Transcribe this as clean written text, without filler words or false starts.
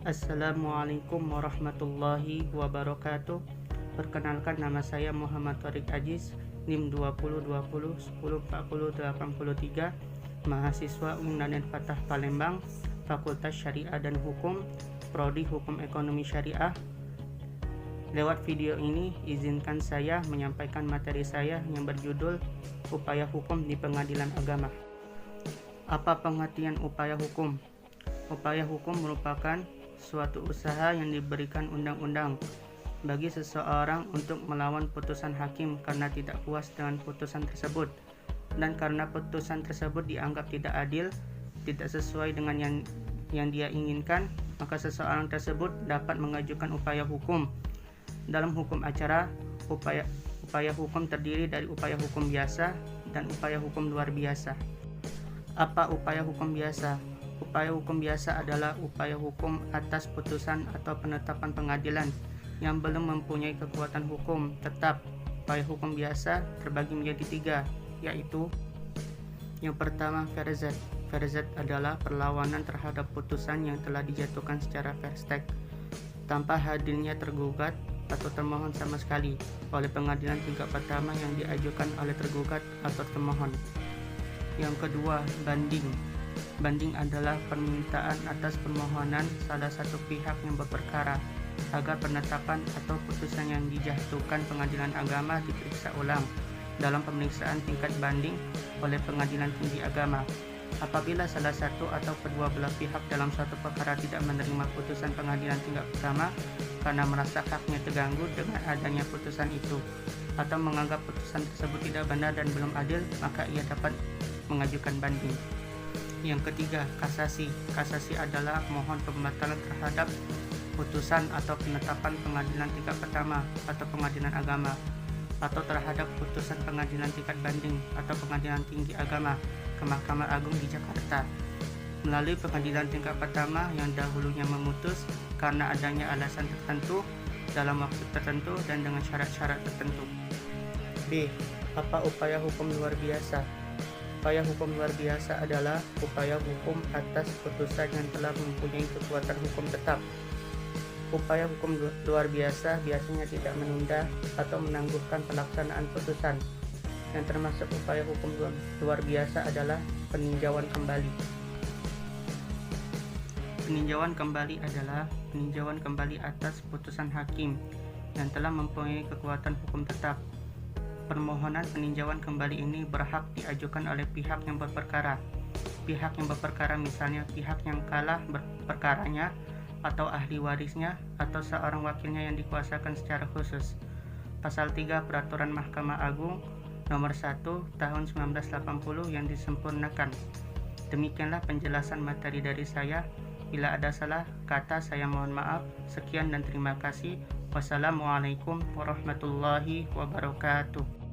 Assalamualaikum warahmatullahi wabarakatuh. Perkenalkan, nama saya Muhammad Thoriq Aziz, NIM 2020104083, mahasiswa Unanen Fatah Palembang, Fakultas Syariah dan Hukum, Prodi Hukum Ekonomi Syariah. Lewat video ini, izinkan saya menyampaikan materi saya yang berjudul Upaya Hukum di Pengadilan Agama. Apa pengertian upaya hukum? Upaya hukum merupakan suatu usaha yang diberikan undang-undang bagi seseorang untuk melawan putusan hakim karena tidak puas dengan putusan tersebut, dan karena putusan tersebut dianggap tidak adil, tidak sesuai dengan yang dia inginkan, maka seseorang tersebut dapat mengajukan upaya hukum. Dalam hukum acara, upaya hukum terdiri dari upaya hukum biasa dan upaya hukum luar biasa. Apa upaya hukum biasa? Upaya hukum biasa adalah upaya hukum atas putusan atau penetapan pengadilan yang belum mempunyai kekuatan hukum tetap. Upaya hukum biasa terbagi menjadi 3, yaitu yang pertama, farzat. Farzat adalah perlawanan terhadap putusan yang telah dijatuhkan secara verstek tanpa hadirnya tergugat atau termohon sama sekali oleh pengadilan tingkat pertama yang diajukan oleh tergugat atau termohon. Yang kedua, banding. Banding adalah permintaan atas permohonan salah satu pihak yang berperkara agar penetapan atau putusan yang dijatuhkan pengadilan agama diperiksa ulang dalam pemeriksaan tingkat banding oleh pengadilan tinggi agama. Apabila salah satu atau kedua belah pihak dalam suatu perkara tidak menerima putusan pengadilan tingkat pertama karena merasa haknya terganggu dengan adanya putusan itu, atau menganggap putusan tersebut tidak benar dan belum adil, maka ia dapat mengajukan banding. Yang ketiga, kasasi. Kasasi adalah mohon pembatalan terhadap putusan atau penetapan pengadilan tingkat pertama atau pengadilan agama, atau terhadap putusan pengadilan tingkat banding atau pengadilan tinggi agama ke Mahkamah Agung di Jakarta melalui pengadilan tingkat pertama yang dahulunya memutus karena adanya alasan tertentu dalam waktu tertentu dan dengan syarat-syarat tertentu. B. Apa upaya hukum luar biasa? Upaya hukum luar biasa adalah upaya hukum atas putusan yang telah mempunyai kekuatan hukum tetap. Upaya hukum luar biasa biasanya tidak menunda atau menangguhkan pelaksanaan putusan. Yang termasuk upaya hukum luar biasa adalah peninjauan kembali. Peninjauan kembali adalah peninjauan kembali atas putusan hakim yang telah mempunyai kekuatan hukum tetap. Permohonan peninjauan kembali ini berhak diajukan oleh pihak yang berperkara. Pihak yang berperkara misalnya pihak yang kalah perkaranya, atau ahli warisnya, atau seorang wakilnya yang dikuasakan secara khusus. Pasal 3 Peraturan Mahkamah Agung Nomor 1 Tahun 1980 yang disempurnakan. Demikianlah penjelasan materi dari saya. Bila ada salah kata, saya mohon maaf. Sekian dan terima kasih. Wassalamualaikum warahmatullahi wabarakatuh.